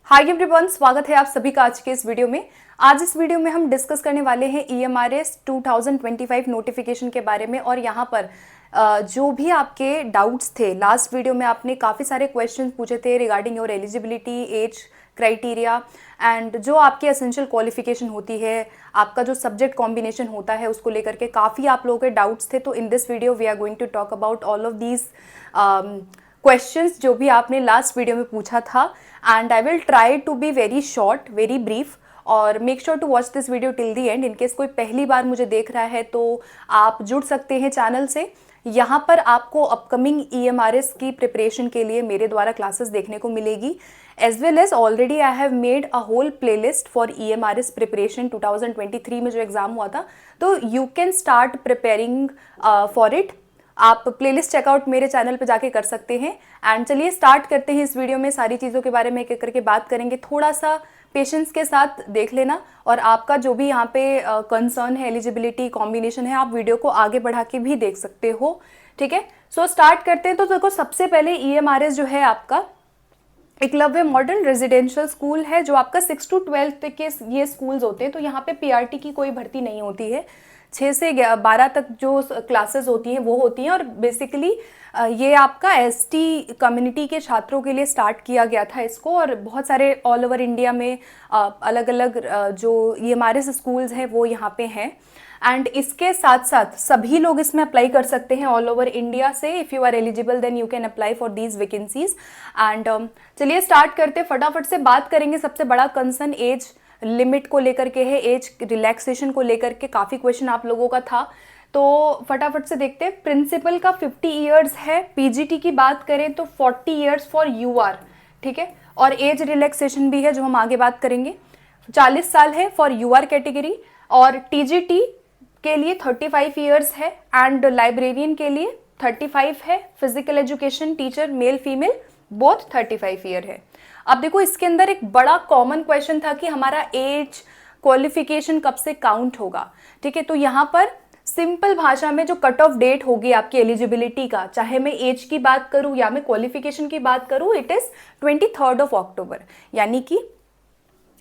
Hi everyone, स्वागत है आप सभी का आज के इस वीडियो में। आज इस वीडियो में हम डिस्कस करने वाले हैं EMRS 2025 नोटिफिकेशन के बारे में। और यहाँ पर जो भी आपके डाउट्स थे, लास्ट वीडियो में आपने काफ़ी सारे क्वेश्चन पूछे थे regarding your eligibility, age criteria and जो आपकी एसेंशियल क्वालिफिकेशन होती है, आपका जो सब्जेक्ट कॉम्बिनेशन होता है, उसको लेकर के काफ़ी आप लोगों के डाउट्स थे। तो in this video we are going to talk about all of these questions जो भी आपने लास्ट वीडियो में पूछा था। And I will try to be very short, very brief, और make sure to watch this video till the end. In case कोई पहली बार मुझे देख रहा है तो आप जुड़ सकते हैं चैनल से। यहाँ पर आपको अपकमिंग EMRS की प्रिपरेशन के लिए मेरे द्वारा क्लासेस देखने को मिलेगी, as well as already I have made a whole playlist for EMRS preparation 2023 में जो एग्जाम हुआ था। तो you can start preparing for it. आप प्लेलिस्ट चेकआउट मेरे चैनल पे जाके कर सकते हैं। एंड चलिए स्टार्ट करते हैं। इस वीडियो में सारी चीज़ों के बारे में एक एक करके बात करेंगे। थोड़ा सा पेशेंस के साथ देख लेना, और आपका जो भी यहाँ पे कंसर्न है, एलिजिबिलिटी कॉम्बिनेशन है, आप वीडियो को आगे बढ़ा के भी देख सकते हो। ठीक है, सो स्टार्ट करते हैं। तो देखो, सबसे पहले EMRS जो है आपका एकलव्य मॉडर्न रेजिडेंशियल स्कूल है, जो आपका 6 to 12 तक के ये स्कूल्स होते हैं। तो यहाँ पे PRT की कोई भर्ती नहीं होती है। 6 से 12 तक जो क्लासेस होती हैं वो होती हैं। और बेसिकली ये आपका ST कम्युनिटी के छात्रों के लिए स्टार्ट किया गया था इसको। और बहुत सारे ऑल ओवर इंडिया में अलग अलग जो EMRS स्कूल्स हैं वो यहाँ पे हैं। एंड इसके साथ साथ सभी लोग इसमें अप्लाई कर सकते हैं ऑल ओवर इंडिया से। If you are eligible then you can apply for these vacancies. And चलिए स्टार्ट करते हैं, फटाफट से बात करेंगे। सबसे बड़ा कंसर्न एज लिमिट को लेकर के है, एज रिलैक्सेशन को लेकर के काफ़ी क्वेश्चन आप लोगों का था। तो फटाफट से देखते हैं। प्रिंसिपल का 50 ईयर्स है। PGT की बात करें तो 40 ईयर्स फॉर UR। ठीक है, और एज रिलैक्सेशन भी है जो हम आगे बात करेंगे। 40 साल है फॉर UR कैटेगरी, और TGT के लिए 35 ईयर्स है, एंड लाइब्रेरियन के लिए 35 है। Physical education teacher male female both 35 year है। अब देखो, इसके अंदर एक बड़ा कॉमन क्वेश्चन था कि हमारा एज क्वालिफिकेशन कब से काउंट होगा। ठीक है, तो यहाँ पर सिंपल भाषा में जो कट ऑफ डेट होगी आपकी एलिजिबिलिटी का, चाहे मैं एज की बात करूं या मैं क्वालिफिकेशन की बात करूं, इट इज 23 अक्टूबर। यानी कि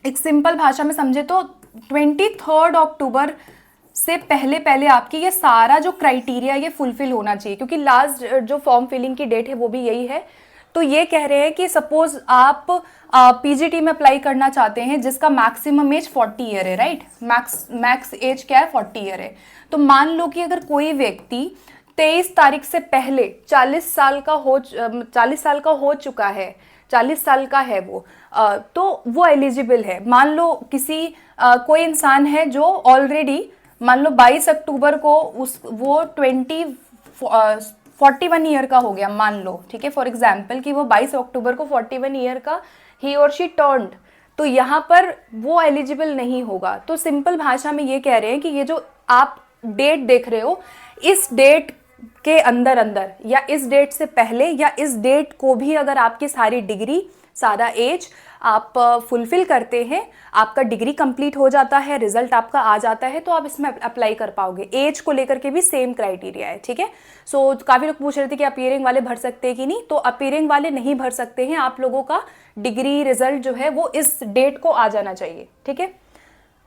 एक सिंपल भाषा में समझे तो 23 अक्टूबर से पहले पहले आपकी ये सारा जो क्राइटेरिया ये फुलफिल होना चाहिए, क्योंकि लास्ट जो फॉर्म फिलिंग की डेट है वो भी यही है। तो ये कह रहे हैं कि सपोज आप PGT में अप्लाई करना चाहते हैं जिसका मैक्सिमम एज 40 ईयर है, राइट। मैक्स एज क्या है, 40 ईयर है। तो मान लो कि अगर कोई व्यक्ति 23 तारीख से पहले 40 साल का हो चुका है, 40 साल का है वो, तो वो एलिजिबल है। मान लो किसी कोई इंसान है जो ऑलरेडी मान लो 22 अक्टूबर को वो 41 ईयर का हो गया, मान लो। ठीक है, फॉर एग्जाम्पल कि वो 22 अक्टूबर को 41 ईयर का ही और शी टर्न्ड, तो यहाँ पर वो एलिजिबल नहीं होगा। तो सिंपल भाषा में ये कह रहे हैं कि ये जो आप डेट देख रहे हो, इस डेट के अंदर अंदर या इस डेट से पहले या इस डेट को भी अगर आपकी सारी डिग्री, सारा एज आप फुलफिल करते हैं, आपका डिग्री कंप्लीट हो जाता है, रिजल्ट आपका आ जाता है, तो आप इसमें अप्लाई कर पाओगे। एज को लेकर के भी सेम क्राइटेरिया है। ठीक है, सो काफ़ी लोग पूछ रहे थे कि अपीयरिंग वाले भर सकते हैं कि नहीं, तो अपीयरिंग वाले नहीं भर सकते हैं। आप लोगों का डिग्री रिजल्ट जो है वो इस डेट को आ जाना चाहिए। ठीक है,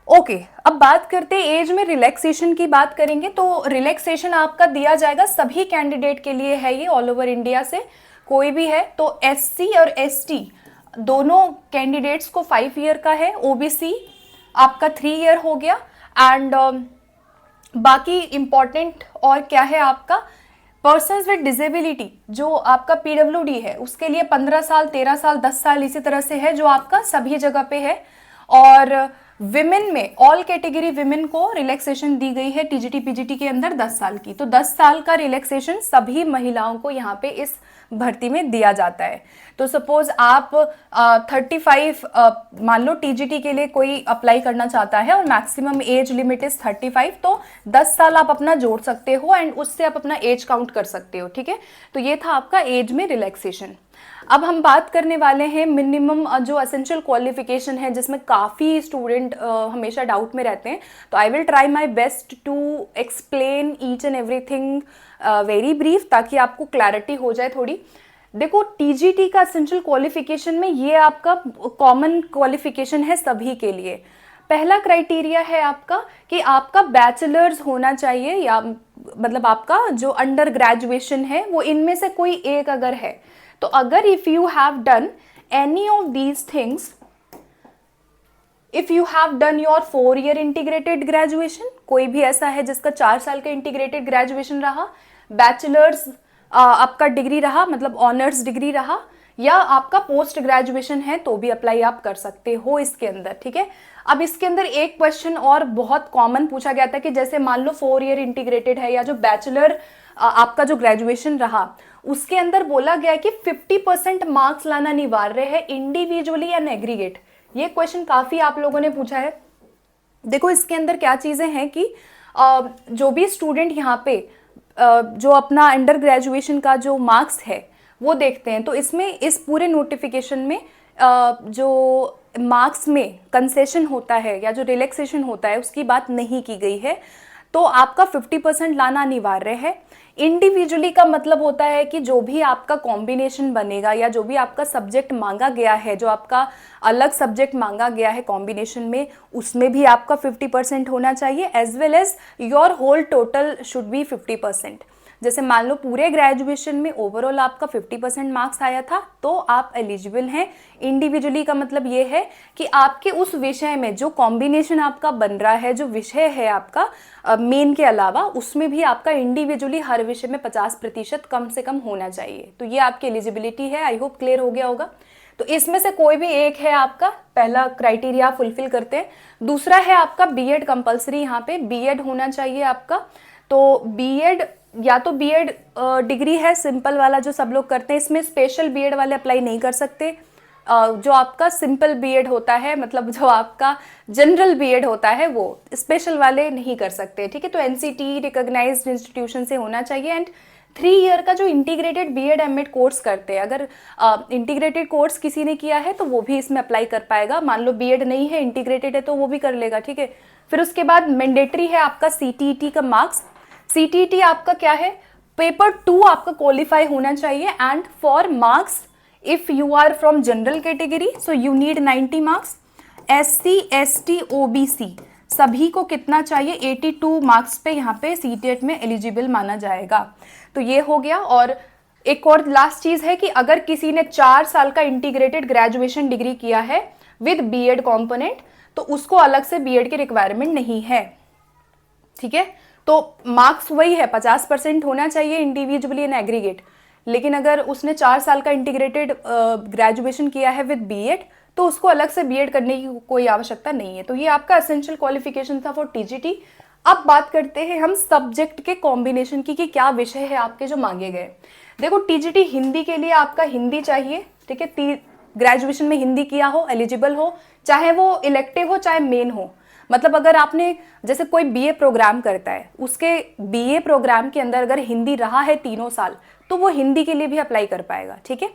ओके। अब बात करते हैं एज में रिलैक्सेशन की बात करेंगे। तो रिलैक्सेशन आपका दिया जाएगा सभी कैंडिडेट के लिए है, ये ऑल ओवर इंडिया से कोई भी है। तो SC और ST दोनों कैंडिडेट्स को 5 ईयर का है, OBC आपका 3 ईयर हो गया। एंड बाकी इंपॉर्टेंट और क्या है आपका, पर्सन्स विद डिसेबिलिटी जो आपका PWD है उसके लिए 15 साल, 13 साल, 10 साल इसी तरह से है, जो आपका सभी जगह पे है। और विमेन में ऑल कैटेगरी विमेन को रिलैक्सेशन दी गई है TGT PGT के अंदर 10 साल की। तो 10 साल का रिलैक्सेशन सभी महिलाओं को यहाँ पे इस भर्ती में दिया जाता है। तो सपोज आप 35 मान लो TGT के लिए कोई अप्लाई करना चाहता है और मैक्सिमम एज लिमिट इज 35, तो 10 साल आप अपना जोड़ सकते हो एंड उससे आप अपना एज काउंट कर सकते हो। ठीक है, तो ये था आपका एज में रिलैक्सेशन। अब हम बात करने वाले हैं मिनिमम जो एसेंशियल क्वालिफिकेशन है, जिसमें काफ़ी स्टूडेंट हमेशा डाउट में रहते हैं। तो I will try my best to explain each and everything very brief, ताकि आपको क्लैरिटी हो जाए थोड़ी। देखो टीजीटी का एसेंशियल क्वालिफिकेशन में ये आपका कॉमन क्वालिफिकेशन है सभी के लिए। पहला क्राइटेरिया है आपका कि आपका बैचलर्स होना चाहिए, या मतलब आपका जो अंडर ग्रेजुएशन है वो इनमें से कोई एक अगर है, तो अगर if you have done any of these things, if you have done your 4 year integrated graduation, कोई भी ऐसा है जिसका 4 साल का इंटीग्रेटेड ग्रेजुएशन रहा, बैचलर्स आपका डिग्री रहा मतलब ऑनर्स डिग्री रहा, या आपका पोस्ट ग्रेजुएशन है तो भी अप्लाई आप कर सकते हो इसके अंदर, ठीक है। अब इसके अंदर एक क्वेश्चन और बहुत कॉमन पूछा गया था कि जैसे मान लो 4 ईयर इंटीग्रेटेड है या जो बैचलर आपका जो ग्रेजुएशन रहा उसके अंदर बोला गया कि 50% मार्क्स लाना अनिवार्य है इंडिविजुअली एंड एग्रीगेट। ये क्वेश्चन काफी आप लोगों ने पूछा है। देखो इसके अंदर क्या चीजें हैं कि जो भी स्टूडेंट यहाँ पे जो अपना अंडर ग्रेजुएशन का जो मार्क्स है वो देखते हैं, तो इसमें इस पूरे नोटिफिकेशन में जो मार्क्स में कंसेशन होता है या जो रिलैक्सेशन होता है उसकी बात नहीं की गई है। तो आपका 50% लाना अनिवार्य है। इंडिविजुअली का मतलब होता है कि जो भी आपका कॉम्बिनेशन बनेगा या जो भी आपका सब्जेक्ट मांगा गया है, जो आपका अलग सब्जेक्ट मांगा गया है कॉम्बिनेशन में, उसमें भी आपका 50% होना चाहिए, as well as your whole total should be 50%। जैसे मान लो पूरे ग्रेजुएशन में ओवरऑल आपका 50% मार्क्स आया था तो आप एलिजिबल हैं। इंडिविजुअली का मतलब ये है कि आपके उस विषय में जो कॉम्बिनेशन आपका बन रहा है, जो विषय है आपका मेन के अलावा, उसमें भी आपका इंडिविजुअली हर विषय में 50% कम से कम होना चाहिए। तो ये आपकी एलिजिबिलिटी है। आई होप क्लियर हो गया होगा। तो इसमें से कोई भी एक है आपका, पहला क्राइटेरिया फुलफिल करते हैं। दूसरा है आपका बीएड कंपलसरी, यहाँ पे बीएड होना चाहिए आपका। तो बीएड या तो बीएड डिग्री है सिंपल वाला जो सब लोग करते हैं, इसमें स्पेशल बीएड वाले अप्लाई नहीं कर सकते। जो आपका सिंपल बीएड होता है, मतलब जो आपका जनरल बीएड होता है, वो स्पेशल वाले नहीं कर सकते, ठीक है। तो एनसीटी रिकॉग्नाइज्ड इंस्टीट्यूशन से होना चाहिए। एंड 3 ईयर का जो इंटीग्रेटेड बीएड एमएड कोर्स करते हैं, अगर इंटीग्रेटेड कोर्स किसी ने किया है तो वो भी इसमें अप्लाई कर पाएगा। मान लो बीएड नहीं है, इंटीग्रेटेड है, तो वो भी कर लेगा, ठीक है। फिर उसके बाद मैंडेटरी है आपका सीटीईटी का मार्क्स। सीटीईटी आपका क्या है, पेपर 2 आपका क्वालिफाई होना चाहिए। And for marks if you are from general category so you need 90 marks. SC ST OBC सभी को कितना चाहिए, 82 मार्क्स पे यहाँ पे सीटेट में एलिजिबल माना जाएगा। तो ये हो गया। और एक और लास्ट चीज है कि अगर किसी ने 4 साल का इंटीग्रेटेड ग्रेजुएशन डिग्री किया है विद बीएड कॉम्पोनेंट तो उसको अलग से बीएड की रिक्वायरमेंट नहीं है, ठीक है। तो मार्क्स वही है, 50% होना चाहिए इंडिविजुअली एंड एग्रीगेट। लेकिन अगर उसने 4 साल का इंटीग्रेटेड ग्रेजुएशन किया है विद बीएड तो उसको अलग से बीएड करने की कोई आवश्यकता नहीं है। तो ये आपका एसेंशियल क्वालिफिकेशन था फॉर टीजीटी। अब बात करते हैं हम सब्जेक्ट के कॉम्बिनेशन की कि क्या विषय है आपके जो मांगे गए। देखो टीजीटी हिंदी के लिए आपका हिंदी चाहिए, ठीक है। ग्रेजुएशन में हिंदी किया हो, एलिजिबल हो, चाहे वो इलेक्टिव हो चाहे मेन हो। मतलब अगर आपने जैसे कोई बीए प्रोग्राम करता है, उसके बीए प्रोग्राम के अंदर अगर हिंदी रहा है 3 साल तो वो हिंदी के लिए भी अप्लाई कर पाएगा, ठीक है।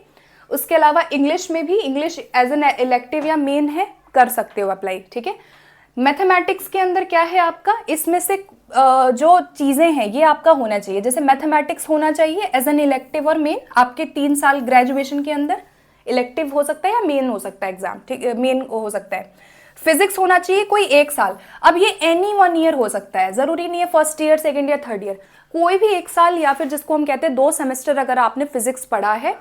उसके अलावा इंग्लिश में भी, इंग्लिश एज एन इलेक्टिव या मेन है, कर सकते हो अप्लाई, ठीक है। मैथमेटिक्स के अंदर क्या है आपका, इसमें से जो चीज़ें हैं ये आपका होना चाहिए। जैसे मैथमेटिक्स होना चाहिए एज एन इलेक्टिव और मेन आपके 3 साल ग्रेजुएशन के अंदर। इलेक्टिव हो सकता है या मेन हो सकता है एग्जाम, ठीक है, मेन हो सकता है। फिजिक्स होना चाहिए कोई 1 साल। अब ये एनी 1 ईयर हो सकता है, जरूरी नहीं है first year, second year, third year, कोई भी 1 साल, या फिर जिसको हम कहते हैं 2 सेमेस्टर अगर आपने फिजिक्स पढ़ा है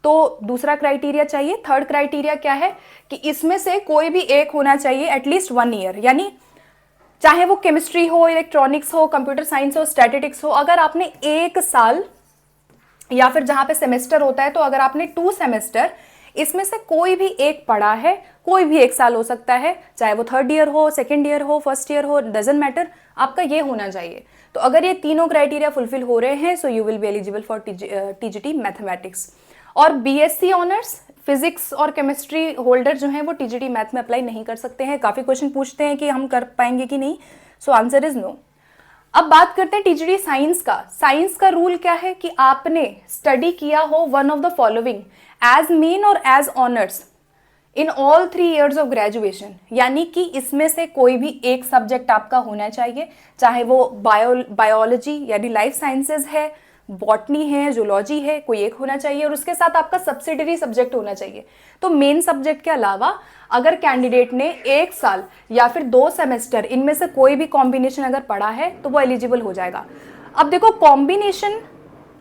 तो दूसरा क्राइटेरिया चाहिए। थर्ड क्राइटेरिया क्या है कि इसमें से कोई भी एक होना चाहिए एटलीस्ट 1 ईयर, यानी चाहे वो केमिस्ट्री हो, इलेक्ट्रॉनिक्स हो, कंप्यूटर साइंस हो, स्टैटिस्टिक्स हो, अगर आपने 1 साल या फिर जहां पे सेमेस्टर होता है तो अगर आपने 2 सेमेस्टर इसमें से कोई भी एक पढ़ा है, कोई भी 1 साल हो सकता है, चाहे वो थर्ड ईयर हो, सेकेंड ईयर हो, फर्स्ट ईयर हो, डजंट मैटर, आपका ये होना चाहिए। तो अगर ये तीनों क्राइटेरिया फुलफिल हो रहे हैं so you will be eligible for TGT mathematics. और बीएससी ऑनर्स फिजिक्स और केमिस्ट्री होल्डर जो हैं वो टीजीटी मैथ में अप्लाई नहीं कर सकते हैं। काफ़ी क्वेश्चन पूछते हैं कि हम कर पाएंगे कि नहीं, सो आंसर इज नो। अब बात करते हैं टीजीटी साइंस का। साइंस का रूल क्या है कि आपने स्टडी किया हो one of the following as main और as honours in all 3 years of graduation, यानी कि इसमें से कोई भी एक सब्जेक्ट आपका होना चाहिए, चाहे वो बायोलॉजी यानी लाइफ साइंसेज है, बॉटनी है, जूलॉजी है, कोई एक होना चाहिए और उसके साथ आपका सब्सिडरी सब्जेक्ट होना चाहिए। तो मेन सब्जेक्ट के अलावा अगर कैंडिडेट ने 1 साल या फिर 2 सेमेस्टर इनमें से कोई भी कॉम्बिनेशन अगर पढ़ा है तो वो एलिजिबल हो जाएगा। अब देखो कॉम्बिनेशन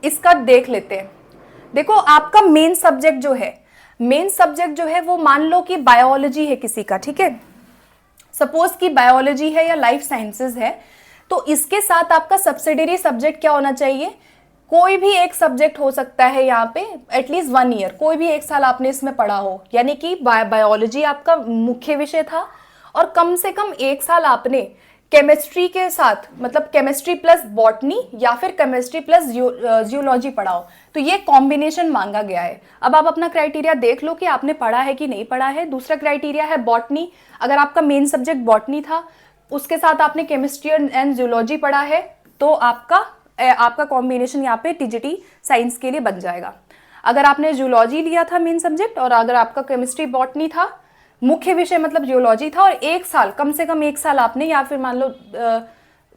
इसका देख लेते हैं। देखो आपका मेन सब्जेक्ट जो है वो मान लो कि बायोलॉजी है किसी का, ठीक है, सपोज कि बायोलॉजी है या लाइफ साइंसेज है, तो इसके साथ आपका सब्सिडरी सब्जेक्ट क्या होना चाहिए, कोई भी एक सब्जेक्ट हो सकता है यहाँ पे, एटलीस्ट 1 ईयर, कोई भी 1 साल आपने इसमें पढ़ा हो, यानी कि बायोलॉजी आपका मुख्य विषय था और कम से कम 1 साल आपने केमिस्ट्री के साथ, मतलब केमिस्ट्री प्लस बॉटनी या फिर केमिस्ट्री प्लस जियोलॉजी पढ़ा हो, तो ये कॉम्बिनेशन मांगा गया है। अब आप अपना क्राइटेरिया देख लो कि आपने पढ़ा है कि नहीं पढ़ा है। दूसरा क्राइटेरिया है बॉटनी, अगर आपका मेन सब्जेक्ट बॉटनी था उसके साथ आपने केमिस्ट्री एंड जियोलॉजी पढ़ा है तो आपका कॉम्बिनेशन यहाँ पे टीजीटी साइंस के लिए बन जाएगा। अगर आपने जियोलॉजी लिया था मेन सब्जेक्ट और अगर आपका केमिस्ट्री बॉटनी था, मुख्य विषय मतलब जियोलॉजी था, और 1 साल, कम से कम 1 साल आपने, या फिर मान लो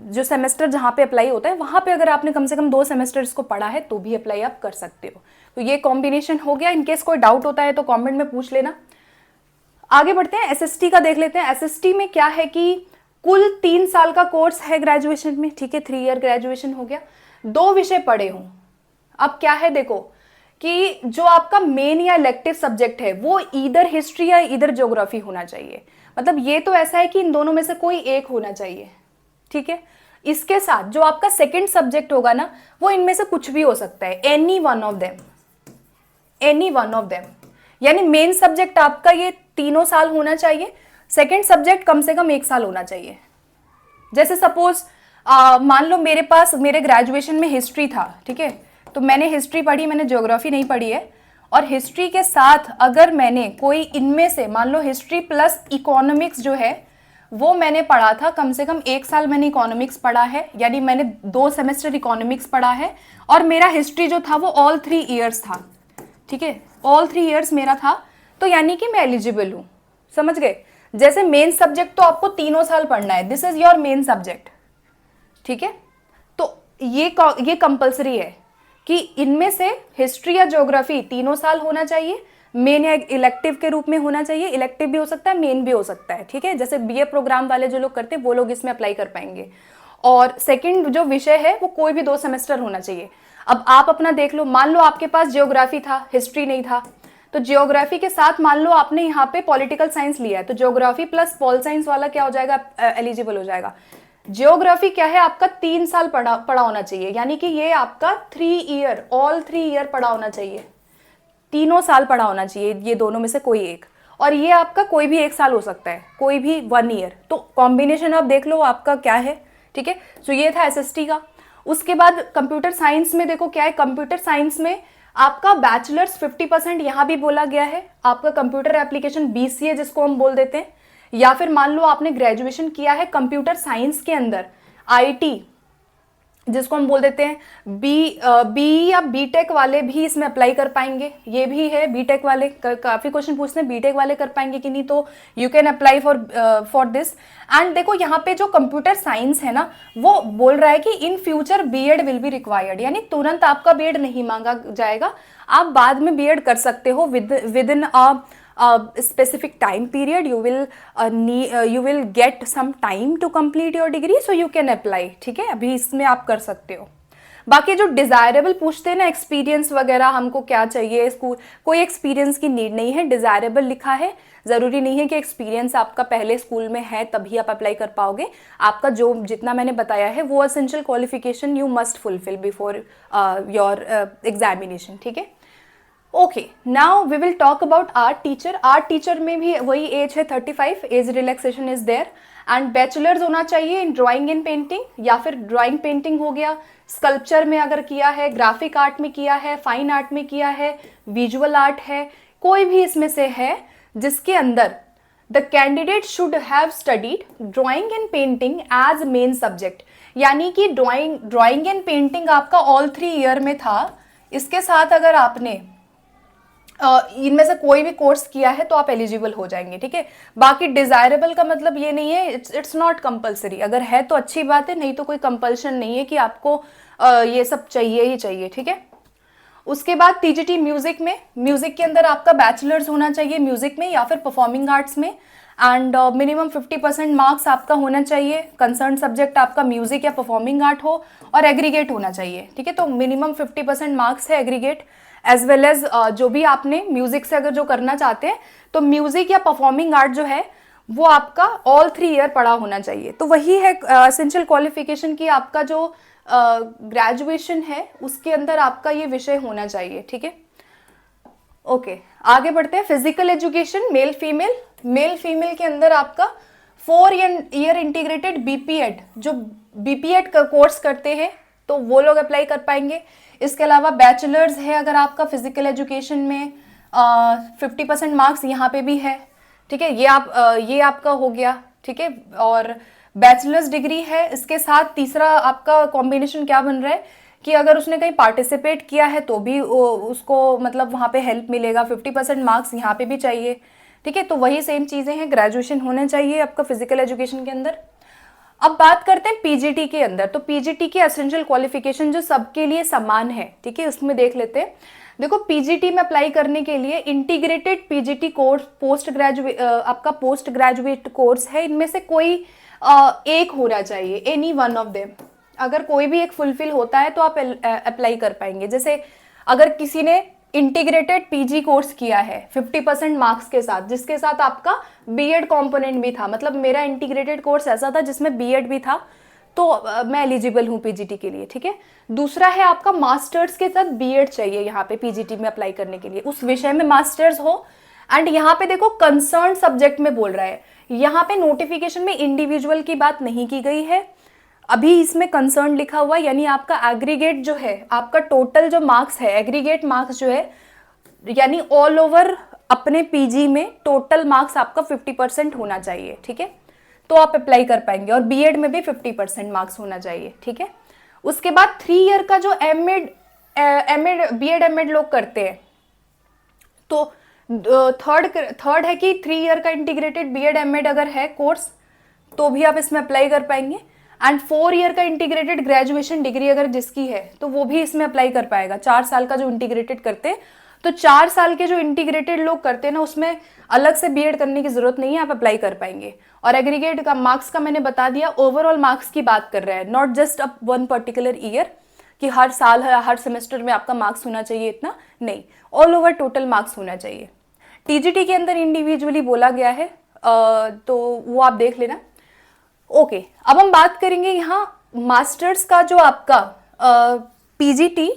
जो सेमेस्टर जहाँ पे अप्लाई होता है वहाँ पे अगर आपने कम से कम 2 सेमेस्टर इसको पढ़ा है तो भी अप्लाई आप कर सकते हो। तो ये कॉम्बिनेशन हो गया। इनकेस कोई डाउट होता है तो कॉमेंट में पूछ लेना। आगे बढ़ते हैं, एसएसटी का देख लेते हैं। एसएसटी में क्या है कि कुल 3 साल का कोर्स है ग्रेजुएशन में, ठीक है, 3 ईयर ग्रेजुएशन हो गया, 2 विषय पढ़े हों। अब क्या है देखो कि जो आपका मेन या इलेक्टिव सब्जेक्ट है वो इधर हिस्ट्री या इधर ज्योग्राफी होना चाहिए, मतलब ये तो ऐसा है कि इन दोनों में से कोई एक होना चाहिए, ठीक है। इसके साथ जो आपका सेकंड सब्जेक्ट होगा ना वो इनमें से कुछ भी हो सकता है, एनी वन ऑफ देम, यानी मेन सब्जेक्ट आपका ये 3 साल होना चाहिए, सेकंड सब्जेक्ट कम से कम 1 साल होना चाहिए। जैसे सपोज मान लो मेरे ग्रेजुएशन में हिस्ट्री था, ठीक है, तो मैंने हिस्ट्री पढ़ी, मैंने ज्योग्राफी नहीं पढ़ी है, और हिस्ट्री के साथ अगर मैंने कोई इनमें से मान लो हिस्ट्री प्लस इकोनॉमिक्स जो है वो मैंने पढ़ा था, कम से कम 1 साल मैंने इकोनॉमिक्स पढ़ा है, यानी मैंने 2 सेमेस्टर इकोनॉमिक्स पढ़ा है, और मेरा हिस्ट्री जो था वो ऑल 3 ईयर्स था, ठीक है, ऑल 3 ईयर्स मेरा था, तो यानी कि मैं एलिजिबल हूँ। समझ गए। जैसे मेन सब्जेक्ट तो आपको 3 साल पढ़ना है, this is your main subject, ठीक है। तो ये कंपलसरी है कि इनमें से हिस्ट्री या ज्योग्राफी 3 साल होना चाहिए, मेन या इलेक्टिव के रूप में होना चाहिए, इलेक्टिव भी हो सकता है, मेन भी हो सकता है, ठीक है। जैसे बीए प्रोग्राम वाले जो लोग करते हैं वो लोग इसमें अप्लाई कर पाएंगे। और सेकंड जो विषय है वो कोई भी 2 सेमेस्टर होना चाहिए। अब आप अपना देख लो, मान लो आपके पास ज्योग्राफी था, हिस्ट्री नहीं था, तो ज्योग्राफी के साथ मान लो आपने यहाँ पे पॉलिटिकल साइंस लिया है, तो ज्योग्राफी प्लस पॉल साइंस वाला क्या हो जाएगा, एलिजिबल हो जाएगा। ज्योग्राफी क्या है, आपका 3 साल पढ़ा होना चाहिए, यानी कि ये आपका 3 ईयर, ऑल 3 ईयर पढ़ा होना चाहिए, 3 साल पढ़ा होना चाहिए, ये दोनों में से कोई एक। और ये आपका कोई भी 1 साल हो सकता है, कोई भी 1 ईयर। तो कॉम्बिनेशन आप देख लो आपका क्या है, ठीक है। सो ये था एसएसटी का। उसके बाद कंप्यूटर साइंस में देखो क्या है, कंप्यूटर साइंस में आपका बैचलर्स 50% यहाँ भी बोला गया है, आपका कंप्यूटर एप्लीकेशन बीसीए जिसको हम बोल देते हैं, या फिर मान लो आपने ग्रेजुएशन किया है कंप्यूटर साइंस के अंदर आईटी जिसको हम बोल देते हैं बी या बीटेक वाले भी इसमें अप्लाई कर पाएंगे, ये भी है। बीटेक वाले काफ़ी क्वेश्चन पूछते हैं बीटेक वाले कर पाएंगे कि नहीं, तो you can apply for this. And देखो यहाँ पे जो कंप्यूटर साइंस है ना वो बोल रहा है कि in future BEd will be required, यानी तुरंत आपका बीएड नहीं मांगा जाएगा, आप बाद में बीएड कर सकते हो with in specific time period, you will get some time to complete your degree, so you can apply, ठीक है, अभी इसमें आप कर सकते हो। बाकी जो डिजायरेबल पूछते हैं ना, एक्सपीरियंस वगैरह हमको क्या चाहिए, स्कूल कोई एक्सपीरियंस की नीड नहीं है, डिजायरेबल लिखा है, जरूरी नहीं है कि एक्सपीरियंस आपका पहले स्कूल में है तभी आप अप्लाई कर पाओगे। आपका जो जितना मैंने बताया है वो essential qualification you must fulfil before your examination, ठीक है। Okay, now we will talk about art teacher. Art teacher में भी वही एज है 35, age relaxation is there, and bachelors होना चाहिए इन ड्राइंग एंड पेंटिंग, या फिर ड्राइंग पेंटिंग हो गया, स्कल्पचर में अगर किया है, ग्राफिक आर्ट में किया है, फाइन आर्ट में किया है, विजुअल आर्ट है, कोई भी इसमें से है जिसके अंदर the candidate should have studied drawing and painting as main subject, यानी कि ड्राइंग एंड पेंटिंग आपका ऑल 3 ईयर में था, इसके साथ अगर आपने इनमें से कोई भी कोर्स किया है तो आप एलिजिबल हो जाएंगे, ठीक है। बाकी डिजायरेबल का मतलब ये नहीं है, इट्स नॉट कंपलसरी, अगर है तो अच्छी बात है, नहीं तो कोई कंपल्शन नहीं है कि आपको ये सब चाहिए ही चाहिए, ठीक है। उसके बाद टीजीटी म्यूजिक में, म्यूजिक के अंदर आपका बैचलर्स होना चाहिए म्यूजिक में या फिर परफॉर्मिंग आर्ट्स में, एंड मिनिमम 50% मार्क्स आपका होना चाहिए। कंसर्न सब्जेक्ट आपका म्यूजिक या परफॉर्मिंग आर्ट हो और एग्रीगेट होना चाहिए, ठीक है। तो मिनिमम 50% मार्क्स है एग्रीगेट, एज वेल एज जो भी आपने म्यूजिक से अगर जो करना चाहते हैं तो म्यूजिक या परफॉर्मिंग आर्ट जो है वो आपका ऑल 3 ईयर पढ़ा होना चाहिए। तो वही है एसेंशियल क्वालिफिकेशन की, आपका जो ग्रेजुएशन है उसके अंदर आपका ये विषय होना चाहिए, ठीक है। ओके, आगे बढ़ते हैं। Physical education male female, male female के अंदर आपका 4 ईयर इंटीग्रेटेड बीपीएड, जो बीपीएड का कोर्स करते हैं तो वो लोग अप्लाई कर पाएंगे। इसके अलावा बैचलर्स है अगर आपका फिजिकल एजुकेशन में 50% मार्क्स यहाँ पे भी है, ठीक है। ये आपका हो गया, ठीक है। और बैचलर्स डिग्री है, इसके साथ तीसरा आपका कॉम्बिनेशन क्या बन रहा है कि अगर उसने कहीं पार्टिसिपेट किया है तो भी उसको मतलब वहाँ पे हेल्प मिलेगा। 50% मार्क्स यहाँ पे भी चाहिए, ठीक है। तो वही सेम चीज़ें हैं, ग्रेजुएशन होना चाहिए आपका फिजिकल एजुकेशन के अंदर। अब बात करते हैं पीजीटी के अंदर। तो पीजीटी की एसेंशियल क्वालिफिकेशन जो सबके लिए समान है, ठीक है, उसमें देख लेते हैं। देखो, पीजीटी में अप्लाई करने के लिए इंटीग्रेटेड पीजीटी कोर्स, आपका पोस्ट ग्रेजुएट कोर्स है, इनमें से कोई एक होना चाहिए, एनी वन ऑफ देम। अगर कोई भी एक फुलफिल होता है तो आप अप्लाई कर पाएंगे। जैसे अगर किसी ने इंटीग्रेटेड पीजी कोर्स किया है 50% मार्क्स के साथ, जिसके साथ आपका बीएड कंपोनेंट भी था, मतलब मेरा इंटीग्रेटेड कोर्स ऐसा था जिसमें बीएड भी था, तो मैं एलिजिबल हूँ पीजीटी के लिए, ठीक है। दूसरा है आपका मास्टर्स के साथ बीएड चाहिए यहाँ पे पीजीटी में अप्लाई करने के लिए, उस विषय में मास्टर्स हो। एंड यहाँ पे देखो कंसर्न सब्जेक्ट में बोल रहा है, यहाँ पे नोटिफिकेशन में इंडिविजुअल की बात नहीं की गई है, अभी इसमें कंसर्न लिखा हुआ, यानी आपका एग्रीगेट जो है, आपका टोटल जो मार्क्स है, एग्रीगेट मार्क्स जो है, यानी ऑल ओवर अपने पीजी में टोटल मार्क्स आपका 50% होना चाहिए, ठीक है। तो आप अप्लाई कर पाएंगे। और बीएड में भी 50% मार्क्स होना चाहिए, ठीक है। उसके बाद 3 ईयर का जो एमएड बीएड एमएड लोग करते हैं, तो थर्ड है कि 3 ईयर का इंटीग्रेटेड बीएड एमएड अगर है कोर्स तो भी आप इसमें अप्लाई कर पाएंगे। एंड 4 ईयर का इंटीग्रेटेड ग्रेजुएशन डिग्री अगर जिसकी है तो वो भी इसमें अप्लाई कर पाएगा। 4 साल का जो इंटीग्रेटेड करते हैं, तो 4 साल के जो इंटीग्रेटेड लोग करते हैं ना, उसमें अलग से बीएड करने की जरूरत नहीं है, आप अप्लाई कर पाएंगे। और एग्रीगेट का मार्क्स का मैंने बता दिया, ओवरऑल मार्क्स की बात कर रहे हैं, not just a one particular year कि हर साल हर सेमेस्टर में आपका मार्क्स होना चाहिए इतना, नहीं, ऑल ओवर टोटल मार्क्स होना चाहिए। टीजीटी के अंदर इंडिविजुअली बोला गया है, तो वो आप देख लेना। ओके, अब हम बात करेंगे यहाँ मास्टर्स का, जो आपका पीजीटी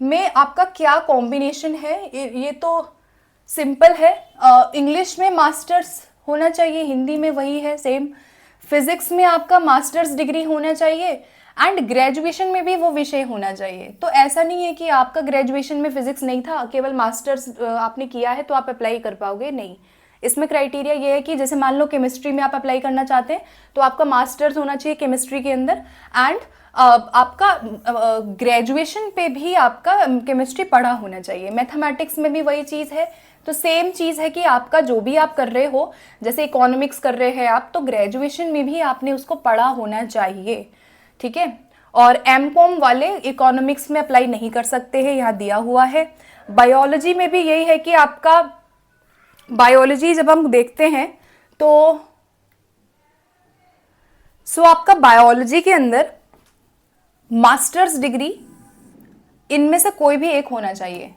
में आपका क्या कॉम्बिनेशन है। ये तो सिंपल है, इंग्लिश में मास्टर्स होना चाहिए, हिंदी में वही है सेम। फिजिक्स में आपका मास्टर्स डिग्री होना चाहिए एंड ग्रेजुएशन में भी वो विषय होना चाहिए। तो ऐसा नहीं है कि आपका ग्रेजुएशन में फिजिक्स नहीं था, केवल मास्टर्स आपने किया है तो आप अप्लाई कर पाओगे, नहीं। इसमें क्राइटेरिया ये है कि जैसे मान लो केमिस्ट्री में आप अप्लाई करना चाहते हैं तो आपका मास्टर्स होना चाहिए केमिस्ट्री के अंदर, एंड आपका ग्रेजुएशन पे भी आपका केमिस्ट्री पढ़ा होना चाहिए। मैथमेटिक्स में भी वही चीज़ है। तो सेम चीज़ है कि आपका जो भी आप कर रहे हो, जैसे इकोनॉमिक्स कर रहे हैं आप, तो ग्रेजुएशन में भी आपने उसको पढ़ा होना चाहिए, ठीक है। और एमकॉम वाले इकोनॉमिक्स में अप्लाई नहीं कर सकते हैं, यहाँ दिया हुआ है। बायोलॉजी में भी यही है कि आपका बायोलॉजी जब हम देखते हैं तो आपका बायोलॉजी के अंदर मास्टर्स डिग्री इनमें से कोई भी एक होना चाहिए।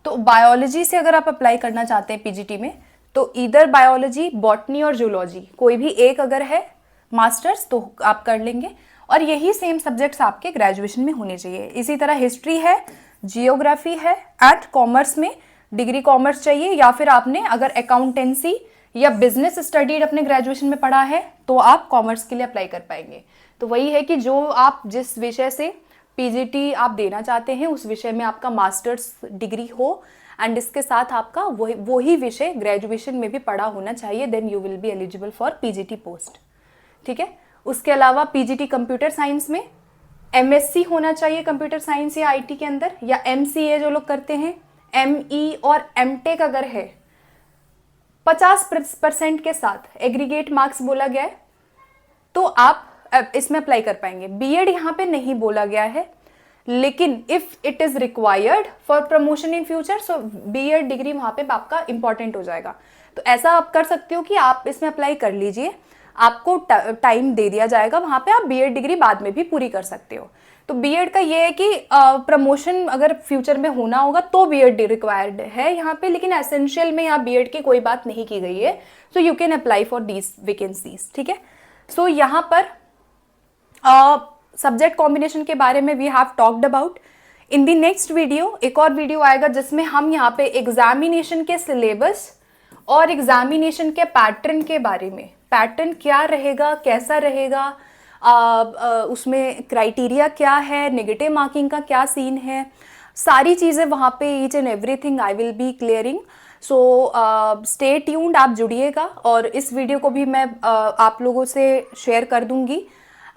तो बायोलॉजी से अगर आप अप्लाई करना चाहते हैं पीजीटी में, तो इधर बायोलॉजी, बॉटनी और जूलॉजी कोई भी एक अगर है मास्टर्स तो आप कर लेंगे। और यही सेम सब्जेक्ट्स आपके ग्रेजुएशन में होने चाहिए। इसी तरह हिस्ट्री है, जियोग्राफी है, एंड कॉमर्स में डिग्री कॉमर्स चाहिए, या फिर आपने अगर अकाउंटेंसी या बिजनेस स्टडीड अपने ग्रेजुएशन में पढ़ा है तो आप कॉमर्स के लिए अप्लाई कर पाएंगे। तो वही है कि जो आप जिस विषय से पीजीटी आप देना चाहते हैं उस विषय में आपका मास्टर्स डिग्री हो, एंड इसके साथ आपका वही विषय ग्रेजुएशन में भी पढ़ा होना चाहिए, then you will be eligible for PGT post, ठीक है। उसके अलावा पीजीटी कंप्यूटर साइंस में एमएससी होना चाहिए कंप्यूटर साइंस या आईटी के अंदर, या एमसीए जो लोग करते हैं, एमई और एमटेक अगर है 50% के साथ एग्रीगेट मार्क्स बोला गया है तो आप इसमें अप्लाई कर पाएंगे। बीएड यहाँ पे नहीं बोला गया है, लेकिन if it is required for promotion in future, so BEd degree वहाँ पे आपका इंपॉर्टेंट हो जाएगा। तो ऐसा आप कर सकते हो कि आप इसमें अप्लाई कर लीजिए, आपको टाइम दे दिया जाएगा, वहाँ पे आप बीएड डिग्री बाद में भी पूरी कर सकते हो। तो बीएड का ये है कि प्रमोशन अगर फ्यूचर में होना होगा तो बीएड रिक्वायर्ड है यहाँ पे, लेकिन एसेंशियल में यहाँ बीएड की कोई बात नहीं की गई है। So you can apply for these vacancies, ठीक है। सो यहाँ पर सब्जेक्ट कॉम्बिनेशन के बारे में we have talked about. In the next video एक और वीडियो आएगा जिसमें हम यहाँ पे एग्जामिनेशन के सिलेबस और एग्जामिनेशन के पैटर्न के बारे में, पैटर्न क्या रहेगा, कैसा रहेगा, उसमें क्राइटेरिया क्या है, नेगेटिव मार्किंग का क्या सीन है, सारी चीज़ें वहाँ पे each and everything I will be clearing. So stay tuned, आप जुड़िएगा और इस वीडियो को भी मैं आप लोगों से शेयर कर दूंगी।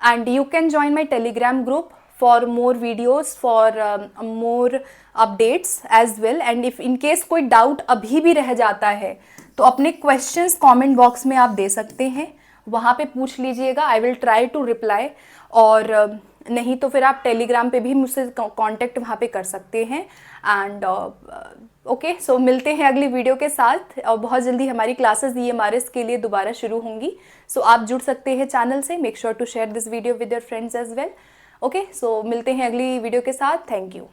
And you can join my Telegram group for more videos, for more updates as well। and if in case कोई डाउट अभी भी रह जाता है तो अपने क्वेश्चंस कमेंट बॉक्स में आप दे सकते हैं, वहाँ पे पूछ लीजिएगा, I will try to reply. और नहीं तो फिर आप टेलीग्राम पे भी मुझसे कांटेक्ट वहाँ पे कर सकते हैं। एंड ओके, सो मिलते हैं अगली वीडियो के साथ, और बहुत जल्दी हमारी क्लासेस EMRS के लिए दोबारा शुरू होंगी। सो आप जुड़ सकते हैं चैनल से। Make sure to share this video with your friends as well. Okay, so मिलते हैं अगली वीडियो के साथ। Thank you.